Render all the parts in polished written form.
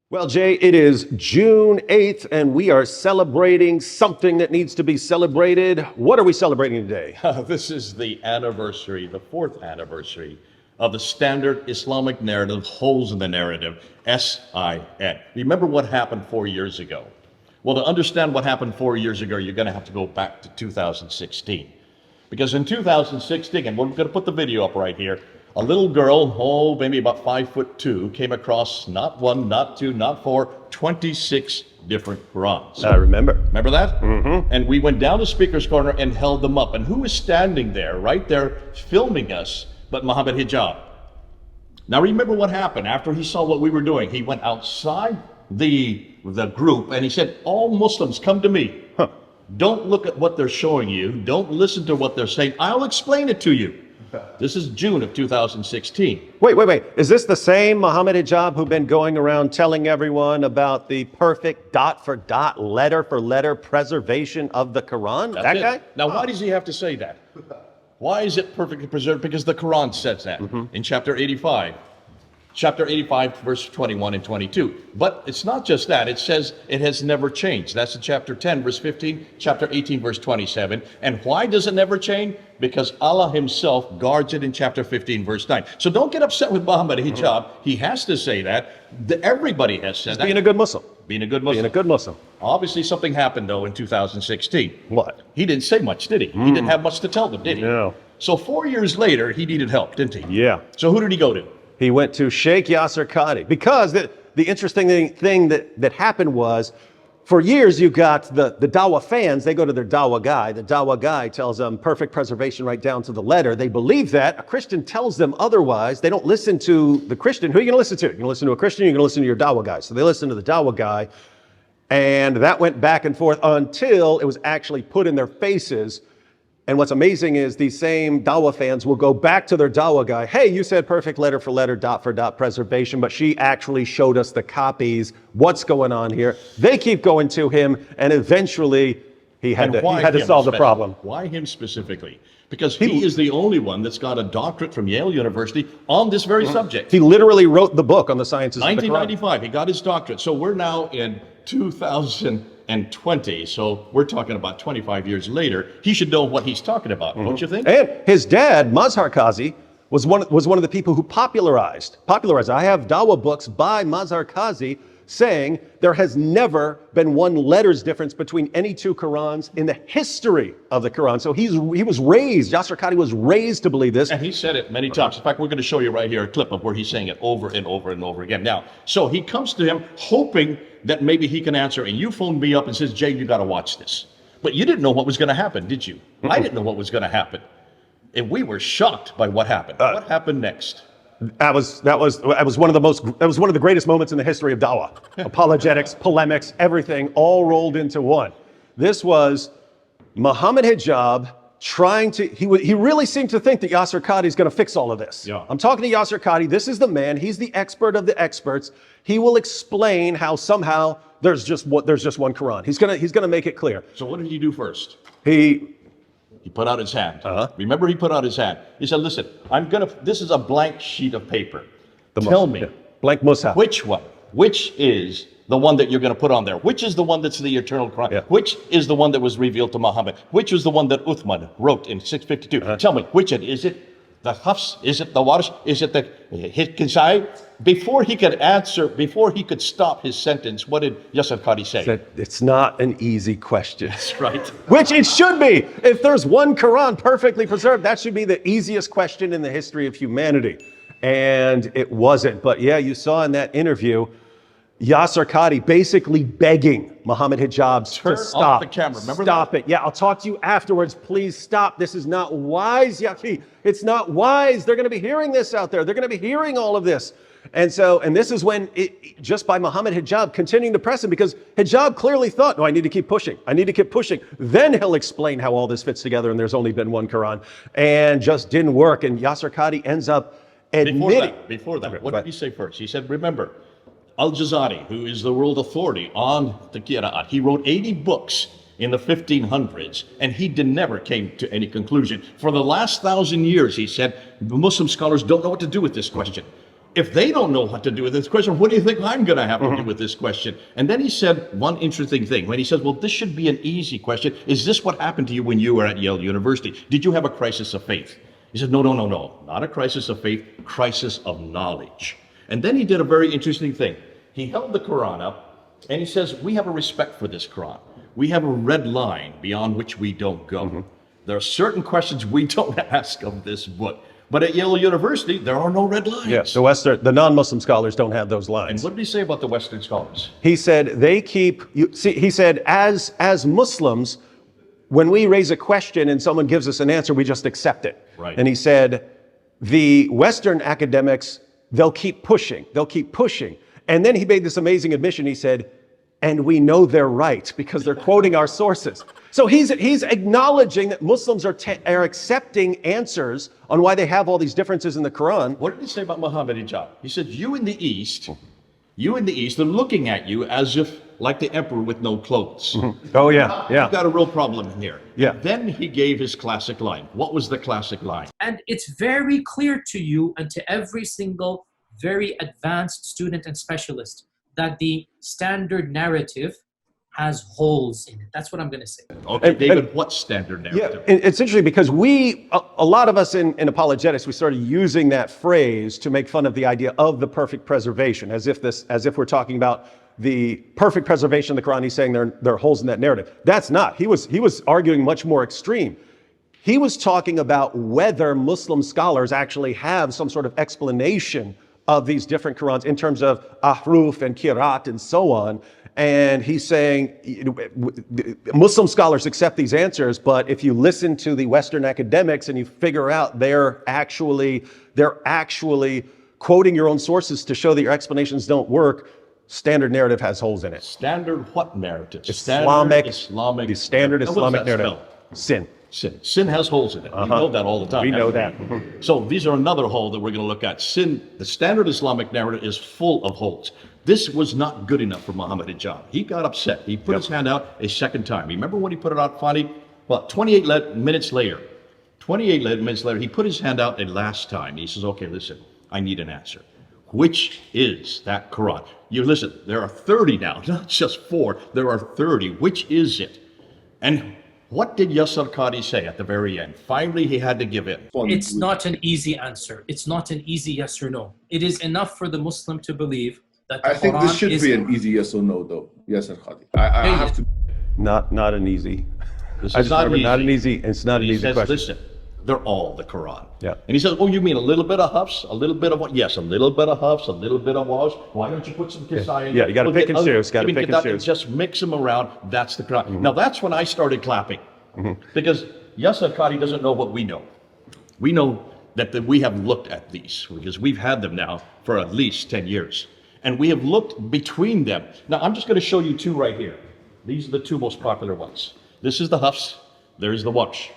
Well, Jay, it is June 8th, and we are celebrating something that needs to be celebrated. What are we celebrating today? This is the anniversary, the fourth anniversary of the standard Islamic narrative, holes in the narrative, SIN. Remember what happened 4 years ago? Well, to understand what happened 4 years ago, you're going to have to go back to 2016. Because in 2016, and we're going to put the video up right here, a little girl, maybe about 5'2", came across not one, not two, not four, 26 different Qurans. I remember. Remember that? Mm-hmm. And we went down to Speaker's Corner and held them up. And who was standing there, right there, filming us, but Muhammad Hijab? Now remember what happened after he saw what we were doing. He went outside the group and he said, "All Muslims, come to me. Huh. Don't look at what they're showing you. Don't listen to what they're saying. I'll explain it to you." This is June of 2016. Wait. Is this the same Muhammad Hijab who've been going around telling everyone about the perfect dot for dot, letter for letter preservation of the Quran? That's that it. guy? Now, why does he have to say that? Why is it perfectly preserved? Because the Quran says that in chapter 85. Chapter 85, verse 21 and 22. But it's not just that. It says it has never changed. That's in chapter 10, verse 15, chapter 18, verse 27. And why does it never change? Because Allah himself guards it in chapter 15, verse 9. So don't get upset with Muhammad Hijab. He has to say that. Everybody has said that. Being a good Muslim. Being a good Muslim. Being a good Muslim. Obviously, something happened, though, in 2016. What? He didn't say much, did he? He didn't have much to tell them, did he? No. So 4 years later, he needed help, didn't he? Yeah. So who did he go to? He went to Sheikh Yasser Qadhi because the interesting thing that happened was, for years you got the Dawah fans, they go to their Dawah guy. The Dawah guy tells them perfect preservation right down to the letter. They believe that. A Christian tells them otherwise. They don't listen to the Christian. Who are you going to listen to? You're going to listen to a Christian, you're going to listen to your Dawah guy. So they listen to the Dawah guy. And that went back and forth until it was actually put in their faces. And what's amazing is these same Dawah fans will go back to their Dawah guy. "Hey, you said perfect letter for letter, dot for dot preservation, but she actually showed us the copies. What's going on here?" They keep going to him, and eventually he had to solve the problem. Why him specifically? Because he is the only one that's got a doctorate from Yale University on this very subject. He literally wrote the book on the sciences of the Quran. 1995, he got his doctorate. So we're now in 2020, so we're talking about 25 years later. He should know what he's talking about, don't you think? And his dad, Mazhar Qazi, was one of the people who popularized. I have Dawah books by Mazhar Qazi saying there has never been one letter's difference between any two Qurans in the history of the Quran. So he was raised, Yasser Qadhi was raised to believe this. And he said it many times. In fact, we're going to show you right here a clip of where he's saying it over and over and over again. Now, so he comes to him hoping that maybe he can answer. And you phoned me up and says, "Jay, you got to watch this." But you didn't know what was going to happen, did you? I didn't know what was going to happen. And we were shocked by what happened. What happened next? That was one of the greatest moments in the history of Dawah. Apologetics, polemics, everything all rolled into one. This was Muhammad Hijab trying to, he really seemed to think that Yasser Qadhi is going to fix all of this. Yeah. I'm talking to Yasser Qadhi. This is the man. He's the expert of the experts. He will explain how somehow there's just one Quran. He's gonna make it clear. So what did he do first? He put out his hand. Remember, he put out his hand. He said, "Listen, this is a blank sheet of paper. Tell me, blank mushaf. Which is the one that you're going to put on there? Which is the one that's the eternal Quran? Yeah. Which is the one that was revealed to Muhammad? Which was the one that Uthman wrote in 652? Tell me, which is it? The Hafs? Is it the Warsh? Is it the Hikisai?" Before he could answer, before he could stop his sentence, what did Yasser Qadhi say? It's not an easy question. That's right. Which it should be. If there's one Quran perfectly preserved, that should be the easiest question in the history of humanity. And it wasn't. But yeah, you saw in that interview, Yasser Qadhi basically begging Muhammad Hijab to stop. Off the camera. Remember stop that? it. Yeah, I'll talk to you afterwards. Please stop. This is not wise, Yaki. It's not wise. They're going to be hearing this out there. They're going to be hearing all of this. And this is when, just by Muhammad Hijab continuing to press him, because Hijab clearly thought, "No, I need to keep pushing. I need to keep pushing. Then he'll explain how all this fits together and there's only been one Quran." And just didn't work. And Yasser Qadhi ends up admitting. Before that, what did he say first? He said, "Remember, Al-Jazari, who is the world authority on the Qira'at, he wrote 80 books in the 1500s, and he never came to any conclusion. For the last 1,000 years, he said, the Muslim scholars don't know what to do with this question. if they don't know what to do with this question, what do you think I'm going to have to do with this question? And then he said one interesting thing. When he says, well, this should be an easy question. Is this what happened to you when you were at Yale University? Did you have a crisis of faith? He said, no, no, no, no. Not a crisis of faith, crisis of knowledge. And then he did a very interesting thing. He held the Quran up and he says, we have a respect for this Quran. We have a red line beyond which we don't go. There are certain questions we don't ask of this book. But at Yale University, there are no red lines. Yes, the non-Muslim scholars don't have those lines. And what did he say about the Western scholars? He said he said as Muslims, when we raise a question and someone gives us an answer, we just accept it. Right. And he said the Western academics, they'll keep pushing. And then he made this amazing admission. He said, and we know they're right because they're quoting our sources. So he's acknowledging that Muslims are accepting answers on why they have all these differences in the Quran. What did he say about Muhammad Hijab? He said, you in the East, are looking at you as if like the emperor with no clothes. Oh, yeah. You've got a real problem in here. Yeah. Then he gave his classic line. What was the classic line? And it's very clear to you and to every single very advanced student and specialist that the standard narrative has holes in it. That's what I'm going to say. Okay, David, what standard narrative? Yeah, it's interesting because a lot of us in apologetics, we started using that phrase to make fun of the idea of the perfect preservation, as if we're talking about the perfect preservation of the Quran. He's saying there are holes in that narrative. That's not. He was arguing much more extreme. He was talking about whether Muslim scholars actually have some sort of explanation of these different Qurans in terms of ahruf and kirat and so on. And he's saying Muslim scholars accept these answers, but if you listen to the Western academics and you figure out they're actually quoting your own sources to show that your explanations don't work, standard narrative has holes in it. Standard what narrative? The standard Now, Islamic what does that narrative. spell? Sin. Sin has holes in it. We know that all the time. We know that. So these are another hole that we're going to look at. Sin, the standard Islamic narrative is full of holes. This was not good enough for Muhammad Hijab. He got upset. He put his hand out a second time. Remember when he put it out finally? Well, 28 minutes later, he put his hand out a last time. He says, okay, listen, I need an answer. Which is that Quran? You listen, there are 30 now, not just 4. There are 30. Which is it? And what did Yasir Qadhi say at the very end? Finally, he had to give in. It's not an easy answer. It's not an easy yes or no. It is enough for the Muslim to believe that the I think Quran this should is be an easy yes or no, though. Yasir Qadhi. I have to. Not an easy. This I is just not remember, easy. not an easy. It's not an He easy says, question. listen, they're all the Quran. Yeah. And he says, oh, you mean a little bit of Hafs, a little bit of what? Yes, a little bit of Hafs, a little bit of Wash. Why don't you put some Kisai in? Yeah, you got to pick and choose. Got to pick and choose. Just mix them around. That's the Quran. Now that's when I started clapping, because Yasir Qadhi doesn't know what we know. We know that we have looked at these because we've had them now for at least 10 years. And we have looked between them. Now, I'm just going to show you 2 right here. These are the 2 most popular ones. This is the Hafs. There's the Wash.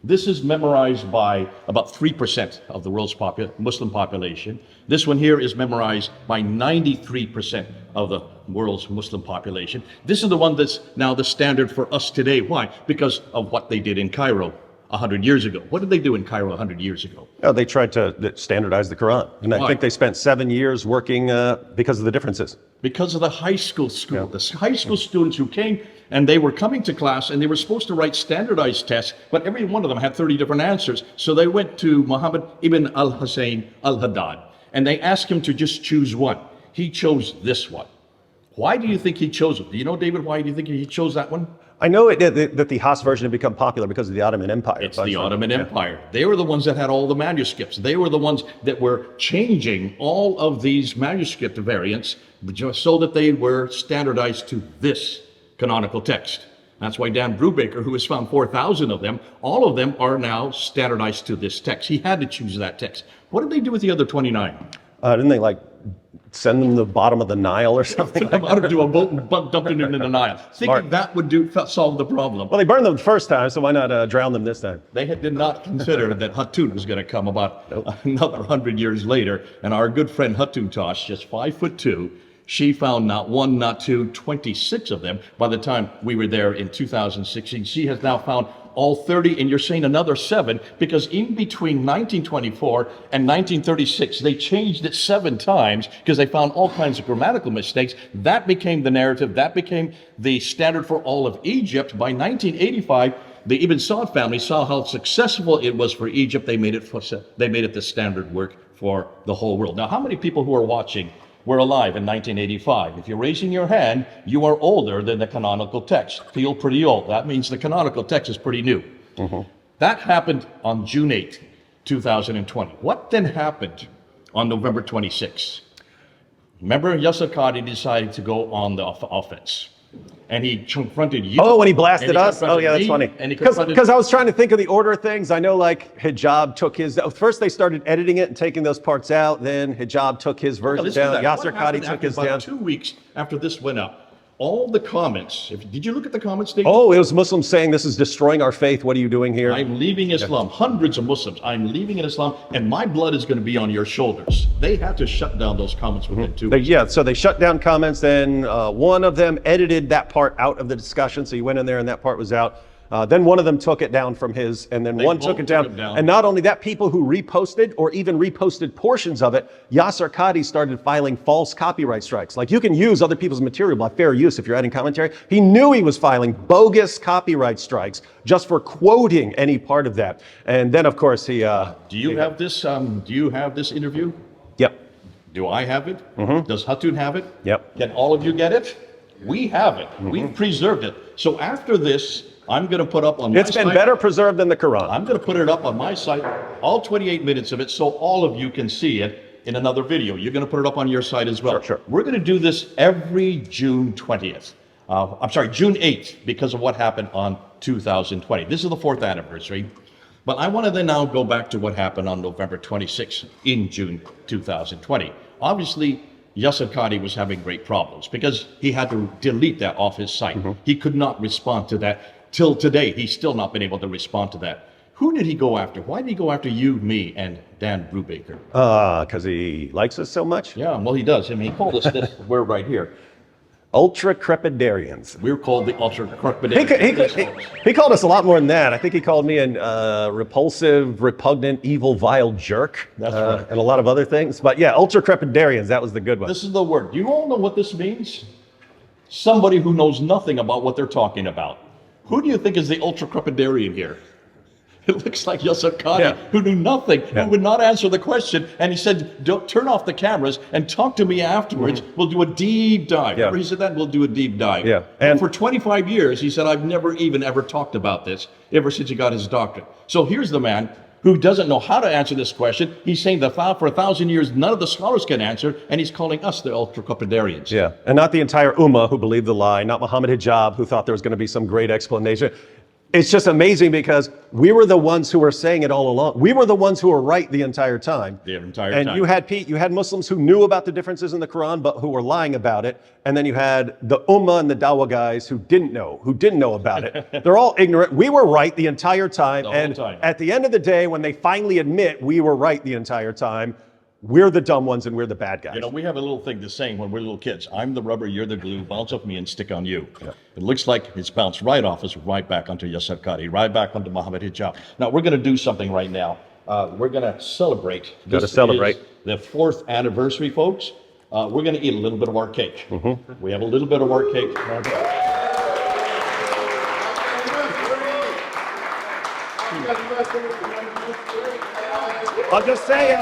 This is memorized by about 3% of the world's Muslim population. This one here is memorized by 93% of the world's Muslim population. This is the one that's now the standard for us today. Why? Because of what they did in Cairo 100 years ago. What did they do in Cairo 100 years ago? Oh, they tried to standardize the Quran. And I think they spent 7 years working because of the differences. Because of the high school the high school students who came and they were coming to class and they were supposed to write standardized tests, but every one of them had 30 different answers. So they went to Muhammad ibn al-Hussein al-Haddad and they asked him to just choose one. He chose this one. Why do you think he chose it? Do you know, David, why do you think he chose that one? I know that the Haas version had become popular because of the Ottoman Empire. It's the Ottoman Empire. They were the ones that had all the manuscripts. They were the ones that were changing all of these manuscript variants just so that they were standardized to this canonical text. That's why Dan Brubaker, who has found 4,000 of them, all of them are now standardized to this text. He had to choose that text. What did they do with the other 29? Didn't they send them to the bottom of the Nile or something? Took them out into a boat and dumped them into the Nile, thinking that would solve the problem. Well, they burned them the first time, so why not drown them this time? They did not consider that Hatun was going to come about another 100 years later. And our good friend Hatun Tosh, just 5'2", she found not 1, not 2, 26 of them by the time we were there in 2016. She has now found all 30, and you're saying another 7, because in between 1924 and 1936, they changed it 7 times because they found all kinds of grammatical mistakes. That became the narrative. That became the standard for all of Egypt. By 1985, the Ibn Saud family saw how successful it was for Egypt. They made it the standard work for the whole world. Now, how many people who are watching were alive in 1985? If you're raising your hand, you are older than the canonical text. Feel pretty old. That means the canonical text is pretty new. That happened on June 8, 2020. What then happened on November 26? Remember, Yasser Qadhi decided to go on the offense. And he confronted you. Oh, when he blasted us? Oh, yeah, that's me, funny. and he confronted- Because I was trying to think of the order of things. I know, like, Hijab took his... First, they started editing it and taking those parts out. Then Hijab took his version down. Yasser Qadhi took his down. 2 weeks after this went up, all the comments, did you look at the comments, Dave? Oh, it was Muslims saying, this is destroying our faith. What are you doing here? I'm leaving Islam. Hundreds of Muslims. I'm leaving in Islam, and my blood is going to be on your shoulders. They had to shut down those comments within 2 weeks. Yeah, so they shut down comments. Then one of them edited that part out of the discussion. So you went in there and that part was out. Then one of them took it down from his, and then one took it down. And not only that, people who reposted or even reposted portions of it, Yasser Qadhi started filing false copyright strikes. Like, you can use other people's material by fair use if you're adding commentary. He knew he was filing bogus copyright strikes just for quoting any part of that. And then, of course, he... Do you have this? Do you have this interview? Yep. Do I have it? Does Hatun have it? Yep. Can all of you get it? We have it. We've preserved it. So after this, I'm going to put up on my It's been site- better preserved than the Quran. I'm going to put it up on my site, all 28 minutes of it, so all of you can see it in another video. You're going to put it up on your site as well. Sure. We're going to do this every June 20th. June 8th, because of what happened on 2020. This is the 4th anniversary. But I want to then now go back to what happened on November 26th in June 2020. Obviously, Yasser Qadhi was having great problems because he had to delete that off his site. He could not respond to that. Till today, he's still not been able to respond to that. Who did he go after? Why did he go after you, me, and Dan Brubaker? Because he likes us so much. Yeah, well, he does. I mean, he called us this word right here. Ultra crepidarians. We're called the ultra crepidarians. He called us a lot more than that. I think he called me an repulsive, repugnant, evil, vile jerk. That's right. And a lot of other things. But yeah, ultra crepidarians, that was the good one. This is the word. Do you all know what this means? Somebody who knows nothing about what they're talking about. Who do you think is the ultra crepidarian here? It looks like Yasser Qadhi, who knew nothing, who would not answer the question. And he said, don't turn off the cameras and talk to me afterwards. We'll do a deep dive. Remember he said that? We'll do a deep dive. Yeah. And for 25 years, he said, I've never even ever talked about this ever since he got his doctorate. So here's the man who doesn't know how to answer this question. He's saying that for 1,000 years, none of the scholars can answer, and he's calling us the ultra-crepidarians. Yeah, and not the entire Ummah who believed the lie, not Muhammad Hijab who thought there was going to be some great explanation. It's just amazing because we were the ones who were saying it all along. We were the ones who were right the entire time. The entire and time. you had Muslims who knew about the differences in the Quran, but who were lying about it. And then you had the Ummah and the Dawah guys who didn't know about it. They're all ignorant. We were right the entire time. The whole time. At the end of the day, when they finally admit we were right the entire time, we're the dumb ones and we're the bad guys. You know, we have a little thing to saying when we're little kids. I'm the rubber, you're the glue, bounce off me and stick on you. Yeah. It looks like it's bounced right off us, right back onto Yasser Qadhi, right back onto Muhammad Hijab. Now, we're going to do something right now. We're going to celebrate. Got to celebrate. The 4th anniversary, folks. We're going to eat a little bit of our cake. We have a little bit of our cake. I'll just say,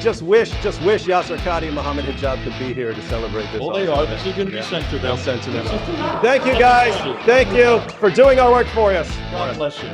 just wish Yasser Qadhi and Muhammad Hijab could be here to celebrate this. Well, they are. This is going to be sent to them. They'll send to them. Thank you, guys. Thank you for doing our work for us. God bless you.